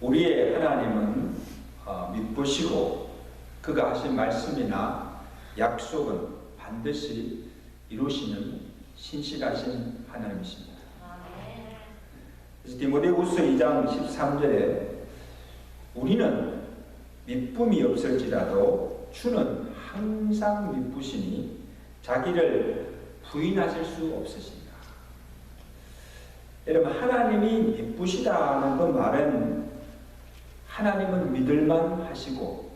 우리의 하나님은 믿으시고 그가 하신 말씀이나 약속은 반드시 이루시는 신실하신 하나님이십니다. 그래서 디모데후서 2장 13절에 우리는 미쁨이 없을지라도 주는 항상 미쁘시니 자기를 부인하실 수 없으신다. 여러분, 하나님이 미쁘시다는 그 말은 하나님은 믿을만 하시고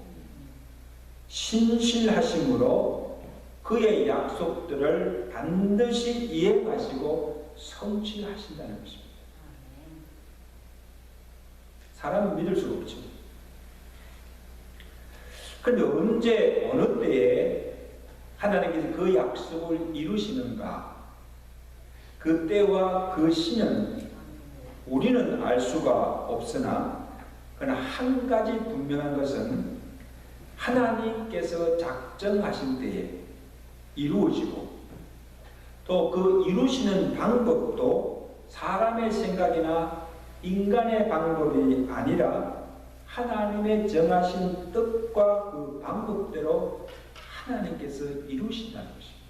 신실하심으로 그의 약속들을 반드시 이행하시고 성취하신다는 것입니다. 사람은 믿을 수가 없죠. 그런데 언제 어느 때에 하나님께서 그 약속을 이루시는가, 그 때와 그 시는 우리는 알 수가 없으나 그러나 한 가지 분명한 것은 하나님께서 작정하신 때에 이루어지고 또 그 이루시는 방법도 사람의 생각이나 인간의 방법이 아니라 하나님의 정하신 뜻과 그 방법대로 하나님께서 이루신다는 것입니다.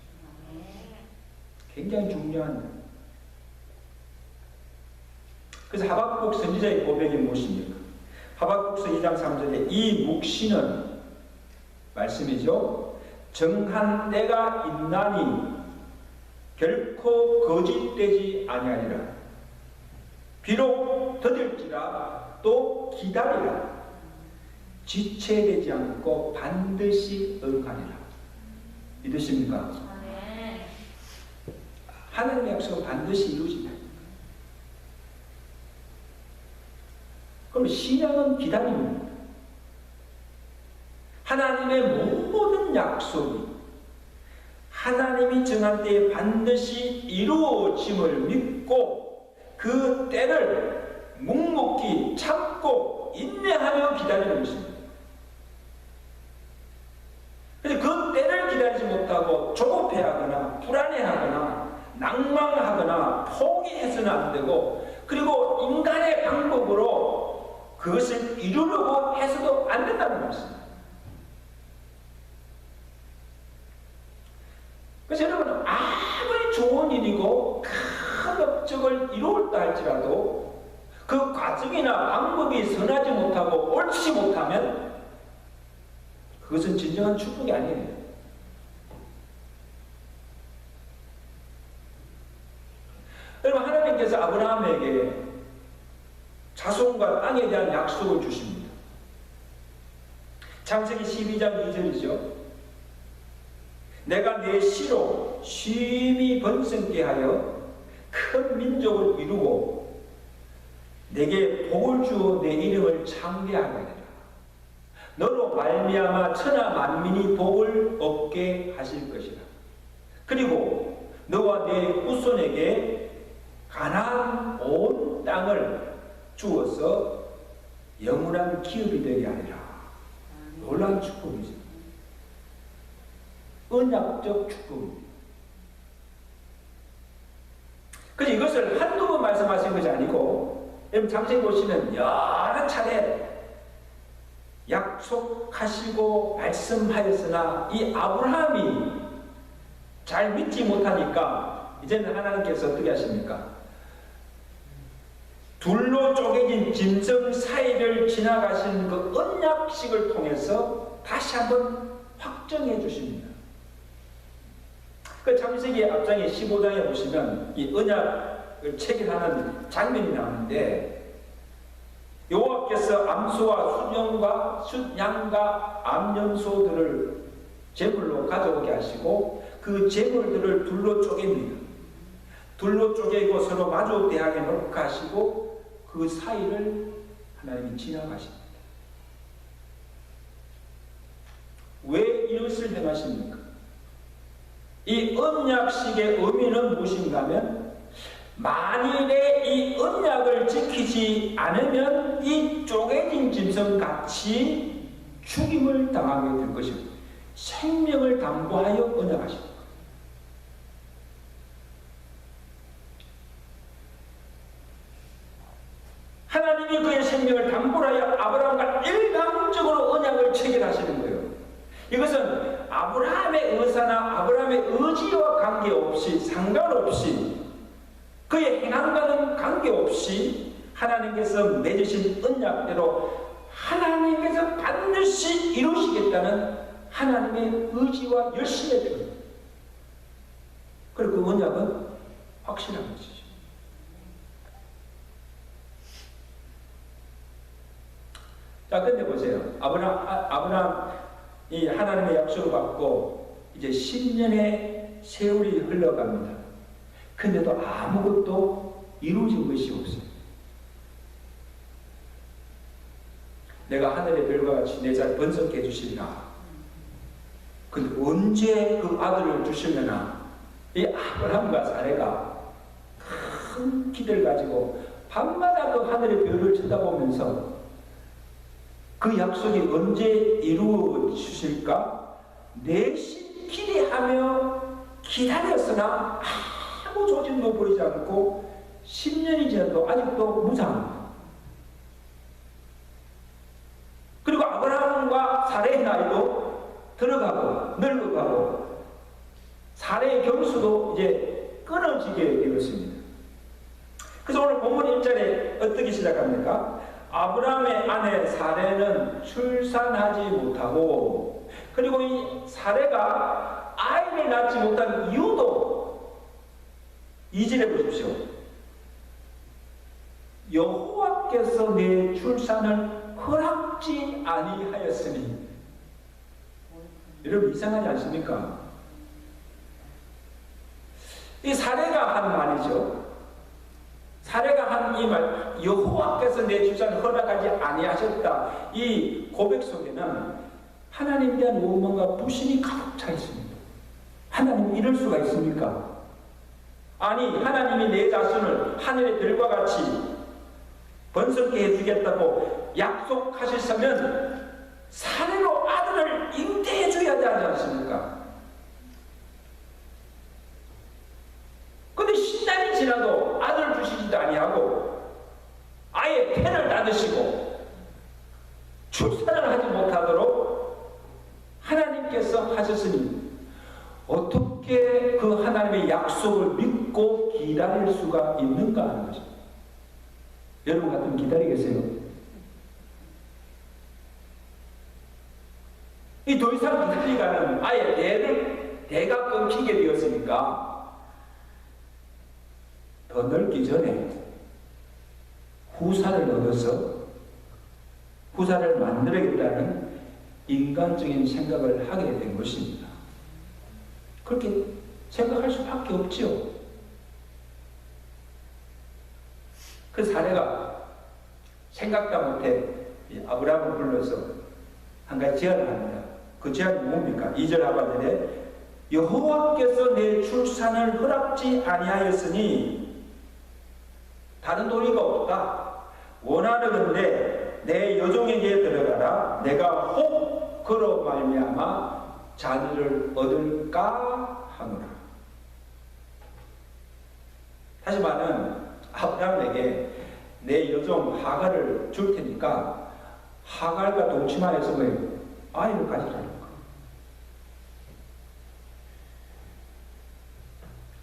굉장히 중요한 거예요. 그래서 하박국 선지자의 고백이 무엇입니까? 하박국서 2장 3절에 이 묵시는 말씀이죠. 정한 때가 있나니 결코 거짓되지 아니하리라. 비록 더딜지라 또 기다리라. 지체되지 않고 반드시 응하리라. 믿으십니까? 하나님의 약속은 반드시 이루어진다. 그럼 신앙은 기다림입니다. 하나님의 모든 약속이 하나님이 정한 때에 반드시 이루어짐을 믿고 그 때를 묵묵히 참고 인내하며 기다리는 것입니다. 그래서 그 때를 기다리지 못하고 조급해하거나 불안해하거나 낭망하거나 포기해서는 안 되고, 그리고 인간의 방법으로 그것을 이루려고 해서도 안 된다는 것입니다. 그래서 여러분, 아무리 좋은 일이고 큰 업적을 이루었다 할지라도 그 과정이나 방법이 선하지 못하고 옳지 못하면 그것은 진정한 축복이 아니에요. 여러분, 하나님께서 아브라함에게 자손과 땅에 대한 약속을 주십니다. 창세기 12장 2절이죠. 내가 내 씨로 쉼이 번성케 하여 큰 민족을 이루고 내게 복을 주어 내 이름을 창대하게 하리라. 너로 말미암아 천하 만민이 복을 얻게 하실 것이라. 그리고 너와 내 후손에게 가나안 온 땅을 주어서 영원한 기업이 되게 하리라. 놀라운 축복이죠. 언약적 축복입니다. 그래서 이것을 한두 번 말씀하신 것이 아니고, 여러분 창세기 보시면 여러 차례 약속하시고 말씀하였으나 이 아브라함이 잘 믿지 못하니까 이제는 하나님께서 어떻게 하십니까? 둘로 쪼개진 짐승 사이를 지나가신 그 언약식을 통해서 다시 한번 확정해 주십니다. 그 창세기 앞장에 15장에 보시면 이 언약을 체결하는 장면이 나오는데, 여호와께서 암소와 순양과 숫양과 암염소들을 제물로 가져오게 하시고 그 제물들을 둘로 쪼갭니다. 둘로 쪼개고 서로 마주 대하게 놓고 하시고 그 사이를 하나님이 지나가십니다. 왜 이것을 행하십니까? 이 언약식의 의미는 무엇인가 하면, 만일에 이 언약을 지키지 않으면 이 쪼개진 짐승같이 죽임을 당하게 될 것입니다. 생명을 담보하여 언약하십니다. 하나님이 그의 생명을 담보하여 아브라함과 일방적으로 언약을 체결하시는 거예요. 이것은 아브라함의 의사나 아브라함의 의지와 관계없이, 상관없이, 그의 행함과는 관계없이 하나님께서 맺으신 언약대로 하나님께서 반드시 이루시겠다는 하나님의 의지와 열심의 뜻. 그리고 그 언약은 확실한 것이죠. 자, 근데 보세요. 아브라함이 하나님의 약속을 받고 이제 10년의 세월이 흘러갑니다. 근데도 아무것도 이루어진 것이 없어요. 내가 하늘의 별과 같이 내 잘 번성케 해주시리라. 근데 언제 그 아들을 주시려나? 이 아브라함과 사레가 큰 기대를 가지고 밤마다 그 하늘의 별을 쳐다보면서 그 약속이 언제 이루어지실까? 내심 기대하며 기다렸으나 아무 조짐도 보이지 않고 10년이 지나도 아직도 무상합니다. 그리고 아브라함과 사레의 나이도 들어가고 늙어가고 사레의 경수도 이제 끊어지게 되었습니다. 그래서 오늘 본문 1절에 어떻게 시작합니까? 아브라함의 아내 사레는 출산하지 못하고, 그리고 이 사레가 아이를 낳지 못한 이유도 2절에 보십시오. 여호와께서 내 출산을 허락지 아니하였으니. 여러분 이상하지 않습니까? 이 사레가 한 말이죠. 사레가 한 이 말, 여호와께서 내 출산을 허락하지 아니하셨다. 이 고백 속에는 하나님에 대한 원망과 불신이 가득 차 있습니다. 하나님 이럴 수가 있습니까? 아니, 하나님이 내 자손을 하늘의 별과 같이 번성케 해주겠다고 약속하셨으면 사례로 아들을 잉태해 줘야 되지 않습니까? 근데 10년이 지나도 아들을 주시지도 아니하고 아예 폐를 닫으시고 출산을 하지 못하도록 하나님께서 하셨으니 어떻게 그 하나님의 약속을 믿고 기다릴 수가 있는가 하는 것입니다. 여러분 같으면 기다리겠어요? 이 더 이상 기다리가는 아예 대가 끊기게 되었으니까 더 넓기 전에 후사를 얻어서 후사를 만들어야겠다는 인간적인 생각을 하게 된 것입니다. 그렇게 생각할 수밖에 없죠. 그 사례가 생각도 못해 아브라함을 불러서 한 가지 제안을 합니다. 그 제안이 뭡니까? 2절 하반절에 여호와께서 내 출산을 허락지 아니하였으니 다른 도리가 없다. 원하는데 내 여종에게 들어가라. 내가 혹 그로 말미암아 자녀를 얻을까 하노라. 다시 말하면 아브라함에게 내 여종 하갈을 줄 테니까 하갈과 동침하여서 아이를 가지라는 거.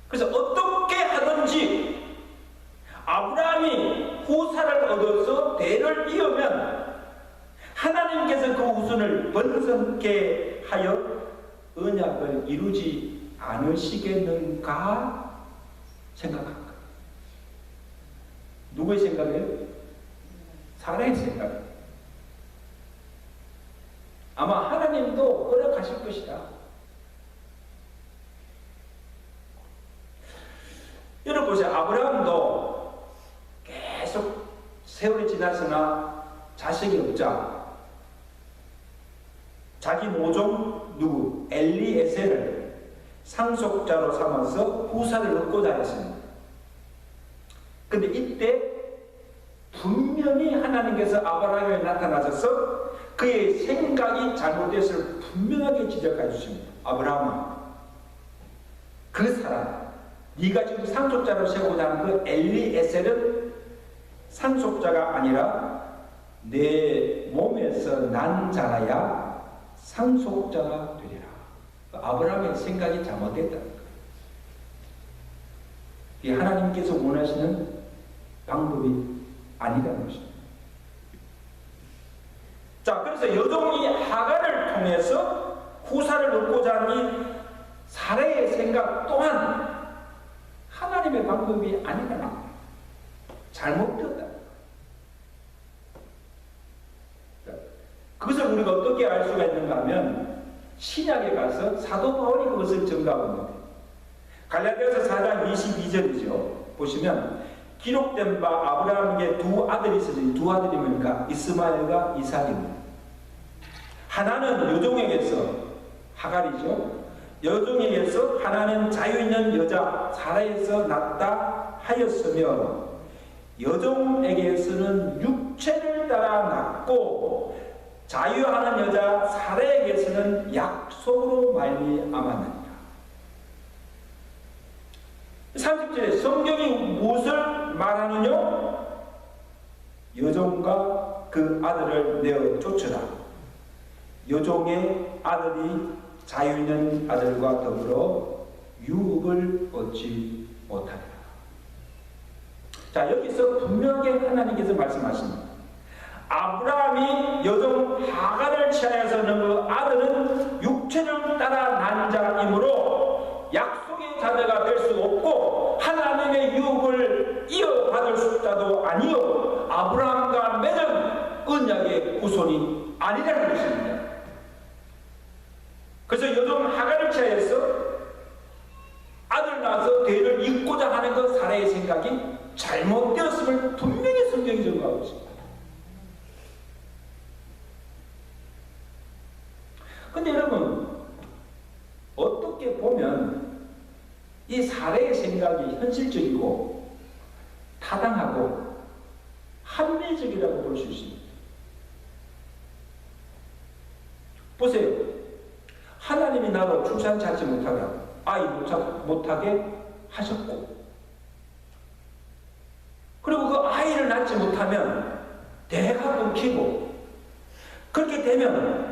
그래서 어떻게 하든지 아브라함이 후사를 얻어서 대를 이으면 하나님께서 그 후손을 번성케 하여 언약을 이루지 않으시겠는가 생각한 거예요. 누구의 생각이에요? 사라의 생각이에요. 아마 하나님도 허락하실 것이다. 여러분 보세요. 아브라함도 계속 세월이 지났으나 자식이 없자 자기 모종 누구? 엘리에셀을 상속자로 삼아서 후사를 얻고자 했습니다. 근데 이때 분명히 하나님께서 아브라함에게 나타나셔서 그의 생각이 잘못됐을 분명하게 지적해 주십니다. 아브라함아, 그 사람, 네가 지금 상속자로 세우고자 하는 그 엘리에셀은 상속자가 아니라 내 몸에서 난 자라야 상속자가 되리라. 아브라함의 생각이 잘못됐다는 거예요. 이 하나님께서 원하시는 방법이 아니라는 것입니다. 자, 그래서 여종이 하갈을 통해서 후사를 얻고자 하니 사라의 생각 또한 하나님의 방법이 아니라는 거예요. 잘못되었다. 그것을 우리가 어떻게 알 수가 있는가 하면 신약에 가서 사도 바울이 그것을 증가하고 있는데 갈라디아서 4장 22절이죠. 보시면 기록된 바 아브라함에게 두 아들이 있었으니 두 아들이 뭡니까? 이스마엘과 이삭입니다. 하나는 여종에게서 하갈이죠. 여종에게서 하나는 자유 있는 여자 사라에서 낳다 하였으며 여종에게서는 육체를 따라 낳고 자유하는 여자 사라에게서는 약속으로 말미암았느니라. 30절에 성경이 무엇을 말하느냐? 여종과 그 아들을 내어 쫓으라. 여종의 아들이 자유 있는 아들과 더불어 유업을 얻지 못하리라. 자, 여기서 분명하게 하나님께서 말씀하십니다. 아브라함이 여종 하갈을 취하여서 낳은 그 아들은 육체를 따라 난 자이므로 약속의 자녀가 될 수 없고 하나님의 유업을 이어받을 수자도 아니요 아브라함과 맺은 언약의 후손이 아니라는 것입니다. 그래서 여종 하갈을 취하여서 아들 낳아서 대를 잇고자 하는 것 사라의 생각이 잘못되었음을 분명히 성경이 증거하고 있습니다. 근데 여러분, 어떻게 보면 이 사례의 생각이 현실적이고 타당하고 합리적이라고 볼 수 있습니다. 보세요. 하나님이 나로 출산 찾지 못하게 하고 아이 못하게 하셨고 그리고 그 아이를 낳지 못하면 대가 끊기고 그렇게 되면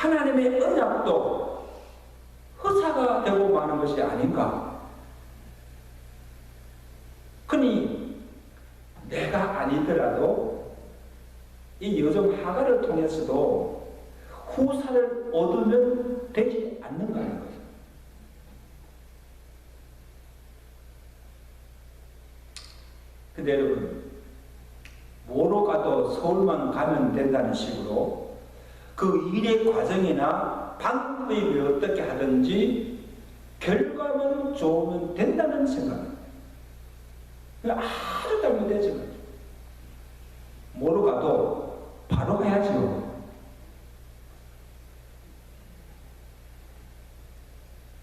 하나님의 언약도 허사가 되고 마는 것이 아닌가. 그니 내가 아니더라도 이 여종 하갈을 통해서도 후사를 얻으면 되지 않는가 하는 거죠. 근데 여러분, 뭐로 가도 서울만 가면 된다는 식으로 그 일의 과정이나 방법이 어떻게 하든지 결과만 좋으면 된다는 생각입니다. 아주 잘못되죠. 뭐로 가도 바로 가야죠.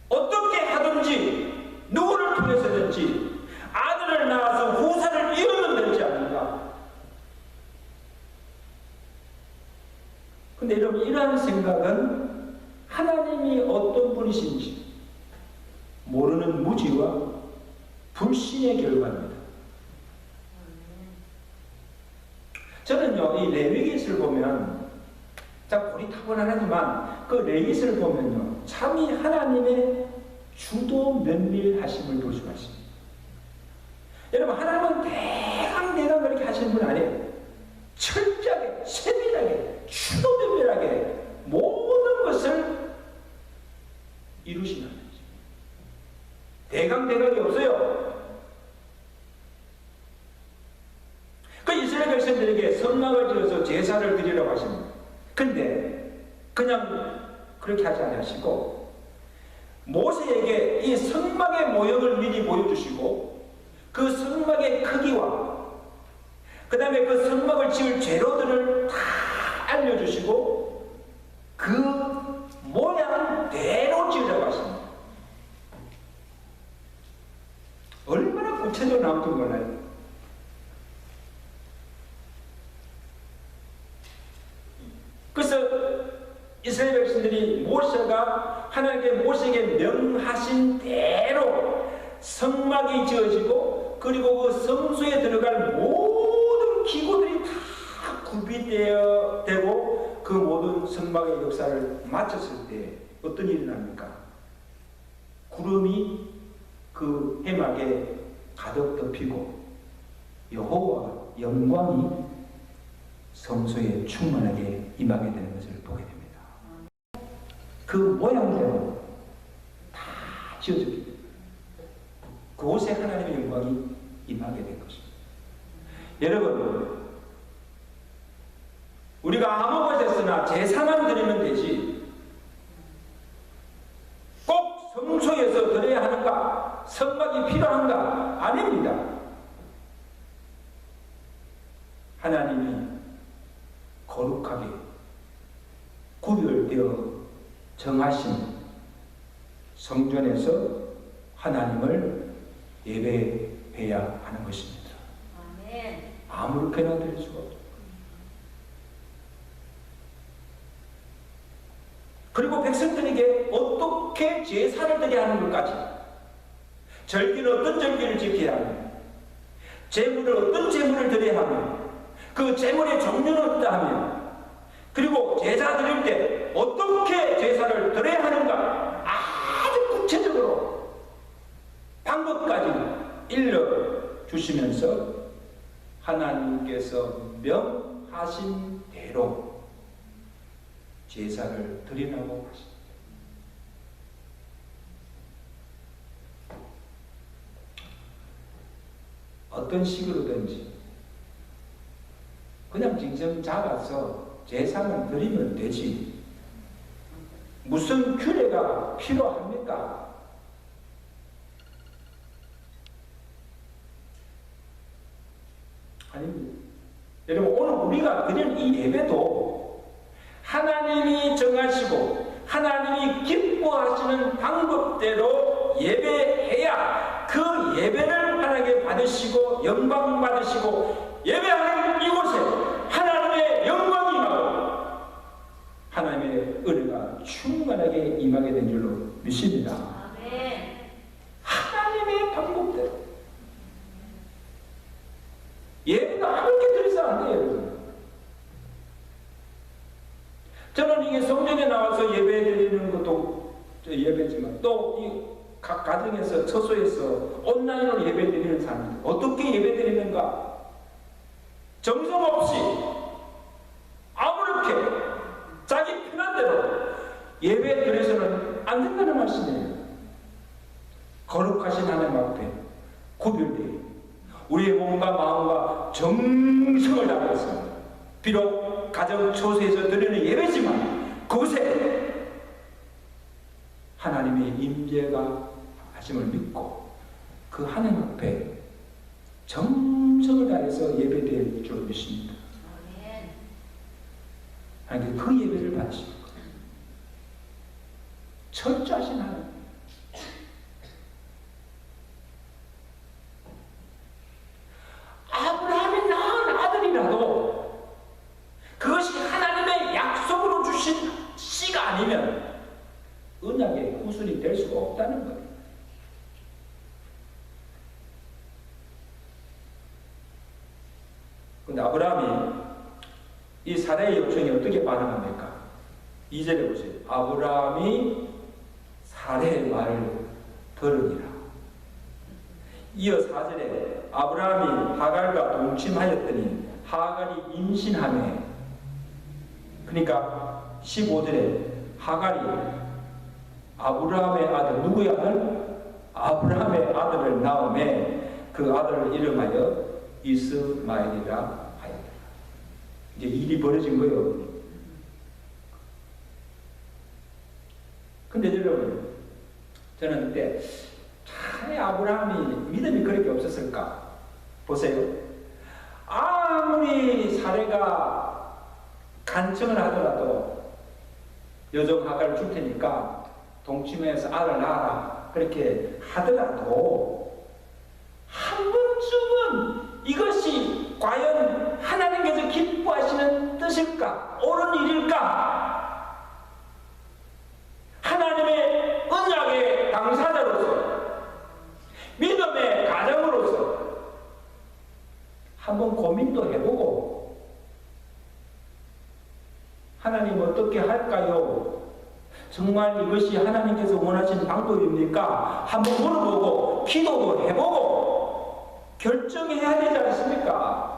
어떻게 하든지 누구를 통해서든지 아들을 낳아서 후사를 이루면 되지 않는가. 근데 여러분, 이러한 생각은 하나님이 어떤 분이신지 모르는 무지와 불신의 결과입니다. 저는요, 이 레위기를 보면, 자, 고리타분하지만 그 레위기를 보면요, 참이 하나님의 주도 면밀하심을 볼 수가 있습니다. 여러분, 하나님은 대강 그렇게 하시는 분 아니에요. 철저하게, 세밀하게, 주도 면밀하게 모든 것을 이루시는 거죠. 대강이 없어요. 그 이스라엘 백성들에게 성막을 지어서 제사를 드리라고 하십니다. 근데 그냥 그렇게 하지 않으시고 모세에게 이 성막의 모형을 미리 보여주시고 그 성막의 크기와 그 다음에 그 성막을 지을 재료들을 다 알려주시고 그 모양대로 지으라고 하십니다. 얼마나 구체적으로 나올지 몰라요. 그래서 이스라엘 백성들이 모세가 하나님께 모세에게 명하신 대로 성막이 지어지고 그리고 그 성소에 들어갈 모든 기구들이 다 구비되어 되고 그 모든 성막의 역사를 마쳤을 때 어떤 일이 납니까? 구름이 그 해막에 가득 덮이고 여호와 영광이 성소에 충만하게 임하게 되는 것을 보게 됩니다. 그 모양대로 다 지어졌기 때문에 그곳에 하나님의 영광이 임하게 된 것입니다. 여러분, 우리가 아무 곳에서나 제사만 드리면 되지 꼭 성소에서 드려야 하는가? 성막이 필요한가? 아닙니다. 하나님이 거룩하게 구별되어 정하신 성전에서 하나님을 예배해야 하는 것입니다. 아멘. 아무렇게나 드릴 수가 없죠. 그리고 백성들에게 어떻게 제사를 드려야 하는 것까지, 절기는 어떤 절기를 지켜야 하며, 제물을 어떤 제물을 드려야 하며, 그 제물의 종류는 어떠하며, 그리고 제사 드릴 때 어떻게 제사를 드려야 하는가 아주 구체적으로 방법까지 일러주시면서 하나님께서 명하신 대로 제사를 드리라고 하십니다. 어떤 식으로든지 그냥 징성 잡아서 제사만 드리면 되지 무슨 규례가 필요합니까? 아닙니다. 여러분, 오늘 우리가 드리는 이 예배도 하나님이 정하시고 하나님이 기뻐하시는 방법대로 예배해야 그 예배를 하나님께 받으시고 영광 받으시고 예배하는 이곳에 하나님의 영광이 임하고 하나님의 은혜가 충만하게 임하게 된 줄로 믿습니다. 아멘. 하나님의 방법대로 예배가 함께 드려서 안 돼요, 여러분. 저는 이게 성전에 나와서 예배 드리는 것도 예배지만 또 이 각 가정에서 처소에서 온라인으로 예배 드리는 사람들 어떻게 예배 드리는가? 정성 없이 아무렇게 자기 편한 대로 예배 드려서는 안 된다는 말씀이에요. 거룩하신 하나님 앞에 구별되어 우리의 몸과 마음과 정성을 다해서 비록 가정 처소에서 드리는 예배지만 그곳에 하나님의 임재가 하심을 믿고 그 하나님 앞에 정성을 다해서 예배될 줄 믿습니다. 하나님 그 예배를 받으시는 거예요. 철저하신 하나님. 아브라함이 낳은 아들이라도 그것이 하나님의 약속으로 주신 씨가 아니면 언약의 후손이 될 수가 없다는 거예요. 그런데 아브라함이 이 사라의 요청에 어떻게 반응합니까? 2절에 보세요. 아브라함이 사라의 말을 들으니라. 이어 4절에 아브라함이 하갈과 동침하였더니 하갈이 임신하매, 그러니까 15절에 하갈이 아브라함의 아들, 누구의 아들? 아브라함의 아들을 낳음에 그 아들을 이름하여 이스마엘이라 하였다. 이제 일이 벌어진 거예요. 근데 여러분, 저는 그때 참 아브라함이 믿음이 그렇게 없었을까? 보세요. 아무리 사례가 간청을 하더라도 여종 하갈을 줄 테니까 동침해서 아들 낳아라 그렇게 하더라도 한 번쯤은 이것이 과연 하나님께서 기뻐하시는 뜻일까? 옳은 일일까? 하나님의 언약의 당사자로서 믿음의 가정으로서 한번 고민도 해보고 하나님 어떻게 할까요? 정말 이것이 하나님께서 원하시는 방법입니까? 한번 물어보고 기도도 해보고 결정해야 되지 않습니까?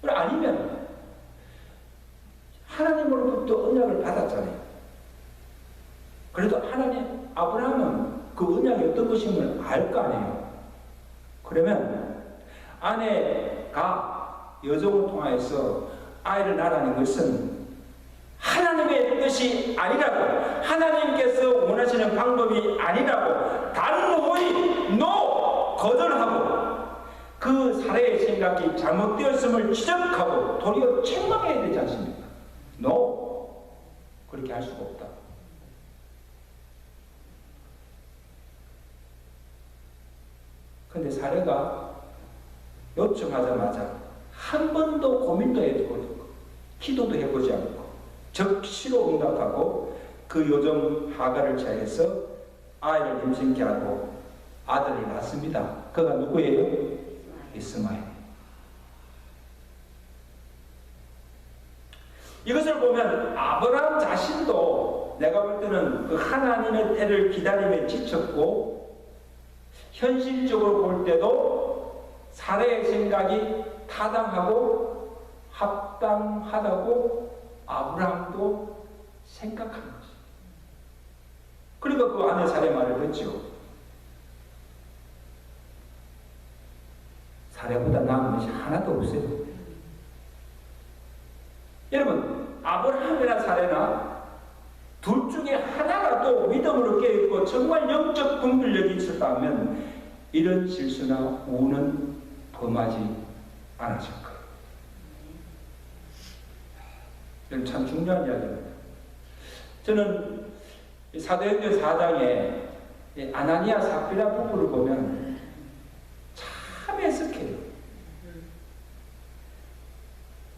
아니면 하나님으로부터 언약을 받았잖아요. 그래도 하나님, 아브라함은 그 언약이 어떤 것임을 알 거 아니에요. 그러면 아내가 여종을 통하여서 아이를 낳으라는 것은 하나님의 뜻이 아니라고, 하나님께서 원하시는 방법이 아니라고 단호히 거절하고 그 사례의 생각이 잘못되었음을 지적하고 도리어 책망해야 되지 않습니까? 그렇게 할 수가 없다. 근데 사례가 요청하자마자 한 번도 고민도 해보지 않고 기도도 해보지 않고 적시로 응답하고 그 요정 하가를 취하여서 아이를 임신케 하고 아들을 낳습니다. 그가 누구예요? 이스마엘. 이것을 보면 아브라함 자신도 내가 볼 때는 그 하나님의 때를 기다림에 지쳤고 현실적으로 볼 때도 사례의 생각이 타당하고 합당하다고 아브라함도 생각한 것입니다. 그러니까 그 아내 사례 말을 듣죠. 사례보다 나은 것이 하나도 없어요. 여러분, 아브라함이나 사례나 둘 중에 하나라도 믿음으로 깨어있고 정말 영적 분별력이 있었다면 이런 실수나 우는 범하지 않았을 거예요. 이건 참 중요한 이야기입니다. 저는 사도행전 4장에 아나니아 삽비라 부부를 보면 참 애석해요.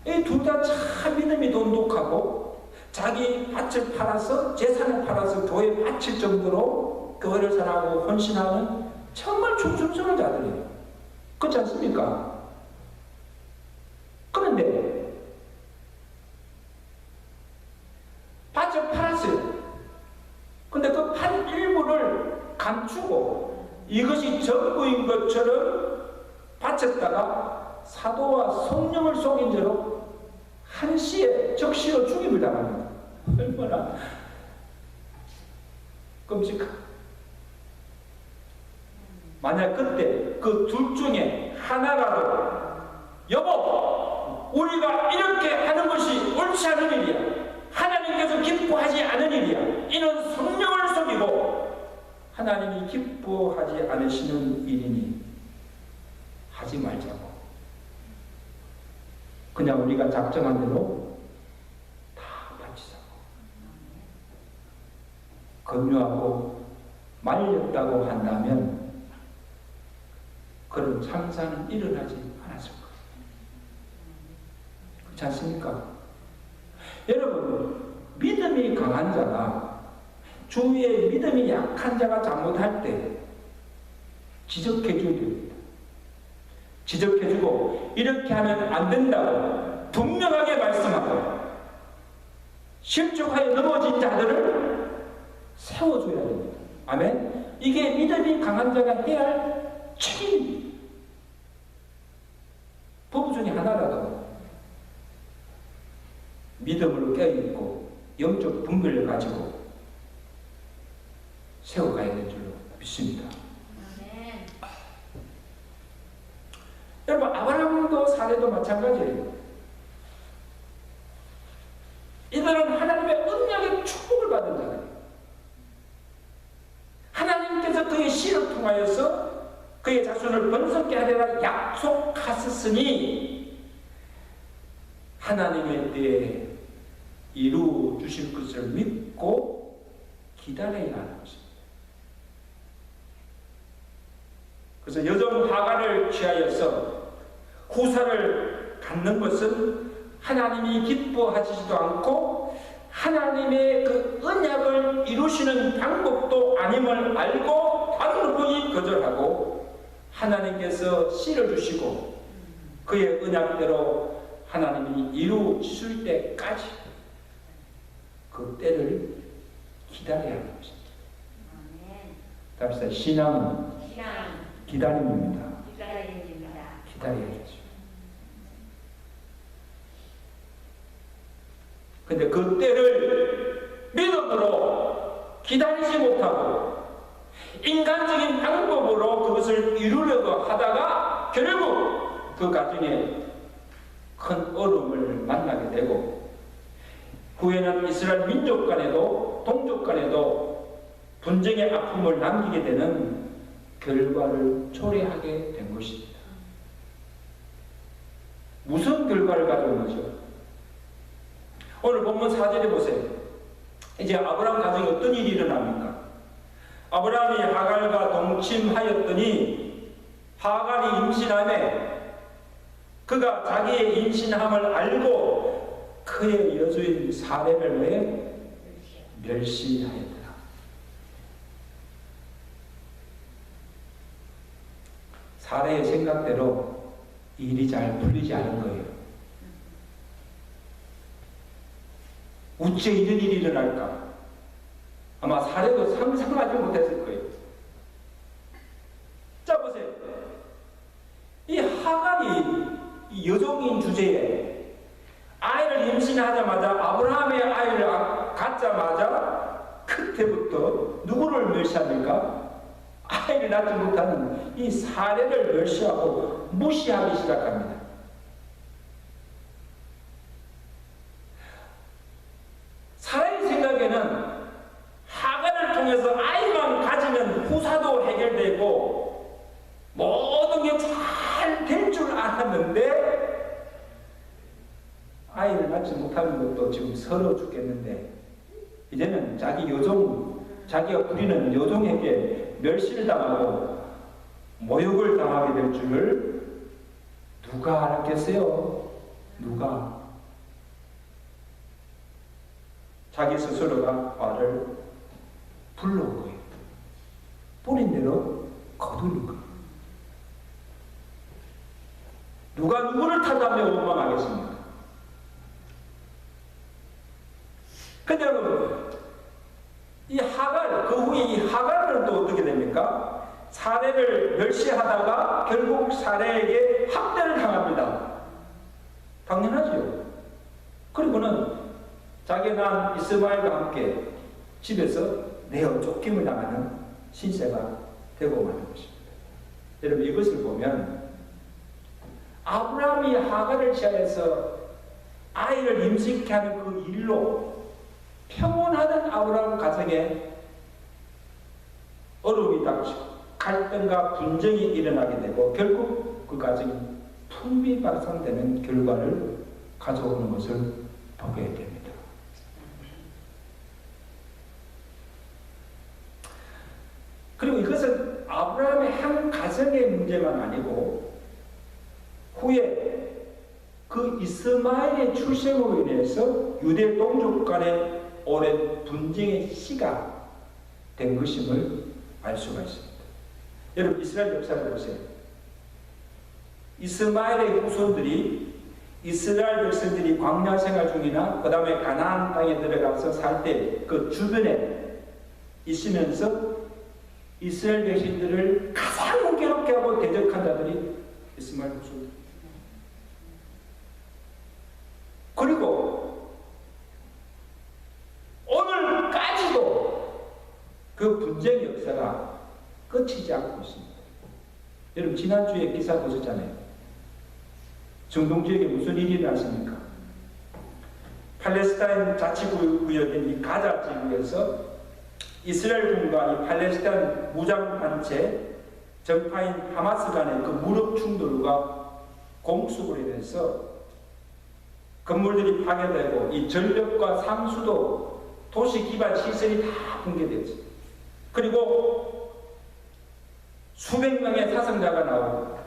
이 둘 다 참 믿음이 돈독하고 자기 밭을 팔아서 재산을 팔아서 교회에 바칠 정도로 교회를 사랑하고 헌신하는 정말 충성스러운 자들이에요. 그렇지 않습니까? 그런데 밭을 팔았어요. 근데 그 판 일부를 감추고 이것이 전부인 것처럼 바쳤다가 사도와 성령을 속인 죄로 한시에 적시로 죽임을 당합니다. 얼마나 끔찍한. 만약 그때 그 둘 중에 하나라도 여보, 우리가 이렇게 하는 것이 옳지 않은 일이야, 하나님께서 기뻐하지 않은 일이야, 이는 성령을 속이고 하나님이 기뻐하지 않으시는 일이니 하지 말자고, 그냥 우리가 작정한 대로 다 바치자고, 권유하고 말렸다고 한다면 그런 참사는 일어나지 않았을 거예요. 그렇지 않습니까? 여러분, 믿음이 강한 자가 주위에 믿음이 약한 자가 잘못할 때 지적해 줘야 됩니다. 지적해주고 이렇게 하면 안 된다고 분명하게 말씀하고 실족하여 넘어진 자들을 세워줘야 됩니다. 아멘. 이게 믿음이 강한 자가 해야 할 책임입니다. 부부 중에 하나라도 믿음으로 깨어있고 영적 분별을 가지고 세워가야 될 줄로 믿습니다. 아멘. 여러분, 아브라함도 사례도 마찬가지예요. 이들은 하나님의 언약의 축복을 받은 자예요. 하나님께서 그의 씨를 통하여서 그의 자손을 번성케 하리라 약속하셨으니 하나님의 때에 이루 주실 것을 믿고 기다려야 하는 것입니다. 그래서 여종 하가를 취하여서 후사를 갖는 것은 하나님이 기뻐하시지도 않고 하나님의 그 언약을 이루시는 방법도 아님을 알고 하나님께서 씨를 주시고 그의 언약대로 하나님이 이루실 때까지 그 때를 기다려야 하는 것입니다. 답시다. 신앙은 기다림입니다. 기다려야죠. 근데 그 때를 믿음으로 기다리지 못하고 인간적인 방법으로 그것을 이루려고 하다가 결국 그 과정에 큰 어려움을 만나게 되고 후에는 이스라엘 민족 간에도 동족 간에도 분쟁의 아픔을 남기게 되는 결과를 초래하게 된 것입니다. 무슨 결과를 가져온 거죠? 오늘 본문 4절에 보세요. 이제 아브라함 가정에 어떤 일이 일어납니까? 아브라함이 하갈과 동침하였더니 하갈이 임신하며 그가 자기의 임신함을 알고 그의 여주인 사레를 왜 멸시하였더라. 사레의 생각대로 일이 잘 풀리지 않은 거예요. 어째 이런 일이 일어날까? 아마 사례도 상상하지 못했을 거예요. 자 보세요. 이 하갈이 이 여종인 주제에 아이를 임신하자마자 아브라함의 아이를 갖자마자 그때부터 누구를 멸시합니까? 아이를 낳지 못하는 이 사례를 멸시하고 무시하기 시작합니다. 사례의 생각에는 하갈을 통해서 아이만 가지면 후사도 해결되고 모든 게 잘 될 줄 알았는데 아이를 낳지 못하는 것도 지금 서러워 죽겠는데 이제는 자기가 부리는 여종에게 멸시를 당하고 모욕을 당하게 될 줄을 누가 알았겠어요? 누가? 자기 스스로가 화를 불러온 거예요. 뿌린 대로 거두는 거예요. 누가 누구를 탓하며 원망하겠습니까? 근데 여러분, 이 하갈, 그 후에 이 하갈은 또 어떻게 됩니까? 사례를 멸시하다가 결국 사례에게 학대를 당합니다. 당연하죠. 그리고는 자기 난 이스마엘과 함께 집에서 내어 쫓김을 당하는 신세가 되고 마는 것입니다. 여러분 이것을 보면 아브라함이 하갈을 취하여서 아이를 임신케 하는 그 일로 평온하던 아브라함 가정에 어려움이 닥치고 갈등과 분쟁이 일어나게 되고 결국 그 가정이 풍비박산되는 결과를 가져오는 것을 보게 됩니다. 그리고 이것은 아브라함의 한 가정의 문제만 아니고 후에 그 이스마엘의 출생으로 인해서 유대 동족 간의 오랜 분쟁의 시가 된 것임을 알 수가 있습니다. 여러분 이스라엘 역사를 보세요. 이스마엘의 후손들이 이스라엘 백성들이 광야 생활 중이나 그 다음에 가나안 땅에 들어가서 살 때 그 주변에 있으면서 이스라엘 백성들을 가장 괴롭게 하고 대적한 자들이 이스마엘 후손들. 그리고 오늘까지도 그 분쟁 역사가 끝이지 않고 있습니다. 여러분 지난주에 기사 보셨잖아요. 중동 지역에 무슨 일이 일어났습니까? 팔레스타인 자치구역인 이 가자 지구에서 이스라엘군과 이 팔레스타인 무장단체 정파인 하마스 간의 그 무력 충돌과 공습으로 인해서 건물들이 파괴되고 이 전력과 상수도 도시 기반 시설이 다 붕괴되었습니다. 그리고 수백 명의 사상자가 나오고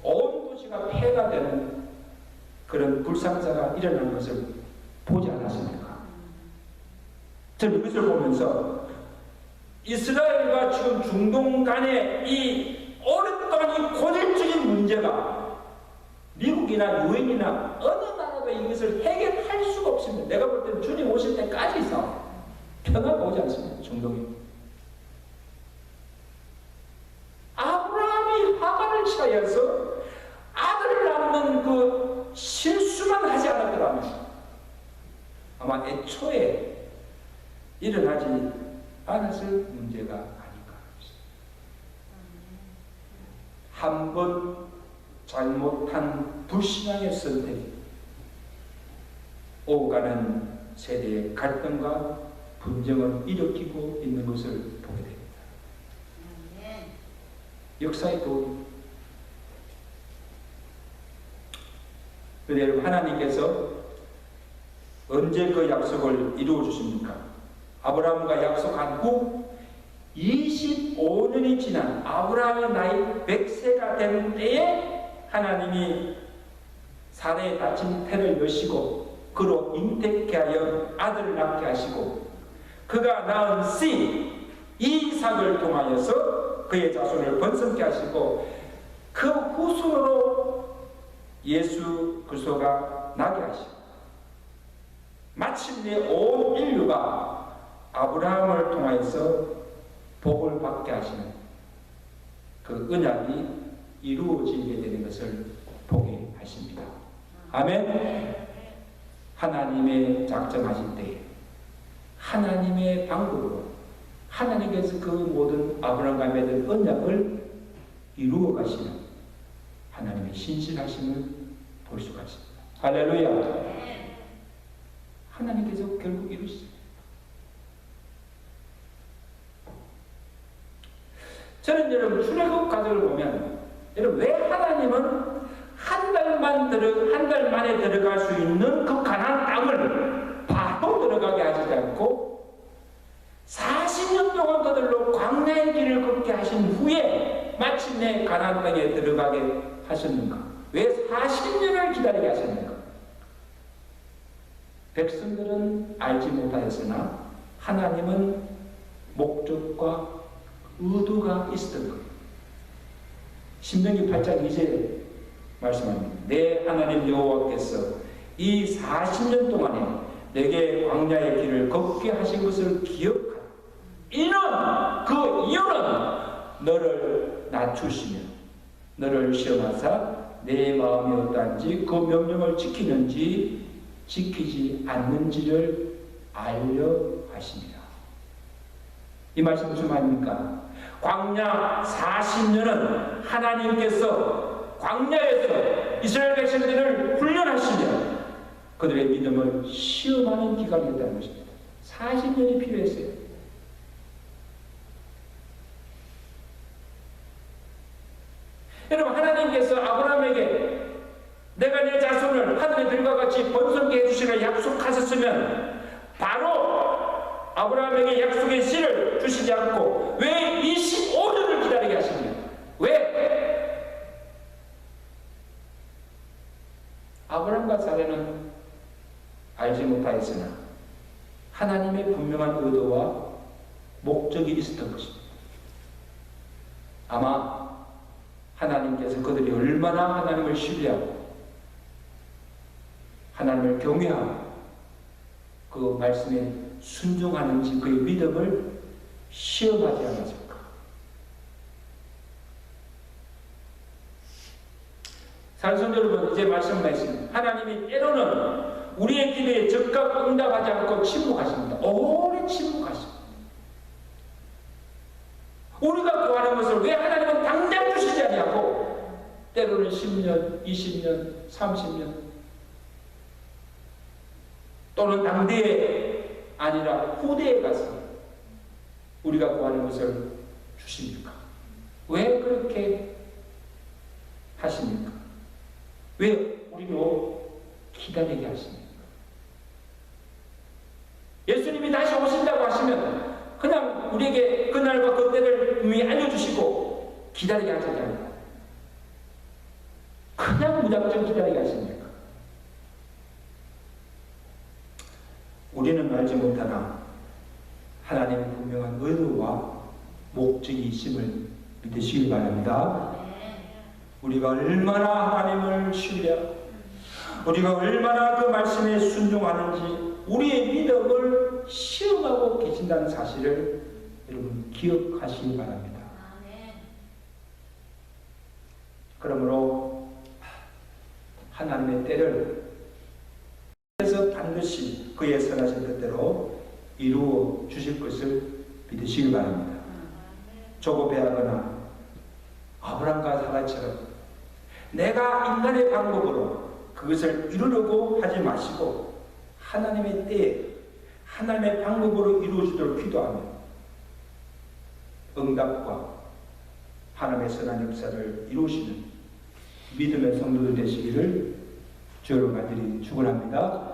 온 도시가 폐가 되는 그런 불상사가 일어난 것을 보지 않았습니까? 저는 이것을 보면서 이스라엘과 지금 중동 간의 이 오랫동안 한국이나 유엔이나 어느 나라도 이것을 해결할 수가 없습니다. 내가 볼 때는 주님 오실 때까지 있어. 평화가 오지 않습니다. 중동에. 아브라함이 하간을 취하여서 아들을 낳는 그 실수만 하지 않았더라면 아마 애초에 일어나지 않았을 문제가 아닐까. 한 번 잘못한 불신앙의 선택이 오가는 세대의 갈등과 분쟁을 일으키고 있는 것을 보게 됩니다. 역사의 도리. 그런데 여러분, 하나님께서 언제 그 약속을 이루어 주십니까? 아브라함과 약속한 후 25년이 지난 아브라함의 나이 100세가 된 때에 하나님이 사내에 닫힌 태를 여시고 그로 잉태케 하여 아들을 낳게 하시고 그가 낳은 씨 이삭을 통하여서 그의 자손을 번성케 하시고 그 후손으로 예수 그리스도가 나게 하시고 마침내 온 인류가 아브라함을 통하여서 복을 받게 하시는 그 언약이 이루어지게 되는 것을 보게 하십니다. 아멘. 하나님의 작정하신 때에 하나님의 방법으로 하나님께서 그 모든 아브라함과 맺은 언약을 이루어 가시는 하나님의 신실하심을 볼 수가 있습니다. 할렐루야. 하나님께서 결국 이루시죠. 저는 여러분 출애굽 가족을 보면 여러분 왜 하나님은 한 달 만에 들어갈 수 있는 그 가나안 땅을 바로 들어가게 하시지 않고 40년 동안 그들로 광야의 길을 걷게 하신 후에 마침내 가나안 땅에 들어가게 하셨는가? 왜 40년을 기다리게 하셨는가? 백성들은 알지 못하였으나 하나님은 목적과 의도가 있었던 거예요. 신명기 8장 2절에 말씀합니다. 내 하나님 여호와께서 이 40년 동안에 내게 광야의 길을 걷게 하신 것을 기억하라. 그 이유는 너를 낮추시며 너를 시험하사 내 마음이 어떠한지 그 명령을 지키는지 지키지 않는지를 알려 하십니다. 이 말씀 무슨 말입니까? 광야 40년은 하나님께서 광야에서 이스라엘 백성들을 훈련하시며 그들의 믿음을 시험하는 기간이었다는 것입니다. 40년이 필요했어요. 여러분, 하나님께서 아브라함에게 내가 내 자손을 하늘의 들과 같이 번성케 해주시라 약속하셨으면 바로 아브라함에게 약속의 씨를 주시지 않고 왜 25년을 기다리게 하십니까? 왜? 아브라함과 사례는 알지 못하였으나 하나님의 분명한 의도와 목적이 있었던 것입니다. 아마 하나님께서 그들이 얼마나 하나님을 신뢰하고 하나님을 경외하고 그 말씀에 순종하는지 그의 믿음을 시험하지 않았을까. 사랑하는 여러분, 이제 말씀하셨습니다. 하나님이 때로는 우리의 기도에 즉각 응답하지 않고 침묵하십니다. 오래 침묵하십니다. 우리가 구하는 것을 왜 하나님은 당장 주시지 않냐고 때로는 10년, 20년, 30년 또는 당대에 아니라 후대에 가서 우리가 구하는 것을 주십니까? 왜 그렇게 하십니까? 왜 우리로 기다리게 하십니까? 예수님이 다시 오신다고 하시면 그냥 우리에게 그날과 그때를 이미 알려주시고 기다리게 하시잖아요. 그냥 무작정 기다리게 하십니까? 우리는 알지 못하나 하나님의 분명한 의도와 목적이 있음을 믿으시길 바랍니다. 우리가 얼마나 하나님을 신뢰하고 우리가 얼마나 그 말씀에 순종하는지 우리의 믿음을 시험하고 계신다는 사실을 여러분 기억하시기 바랍니다. 아멘. 그러므로 하나님의 때를 그래서 반드시 그의 선하신 뜻대로 이루어 주실 것을 믿으시기 바랍니다. 조급해하거나 아브람과 사라처럼 내가 인간의 방법으로 그것을 이루려고 하지 마시고 하나님의 때에 하나님의 방법으로 이루어지도록 기도하며 응답과 하나님의 선한 역사를 이루시는 믿음의 성도들 되시기를 주로 간절히 축원합니다.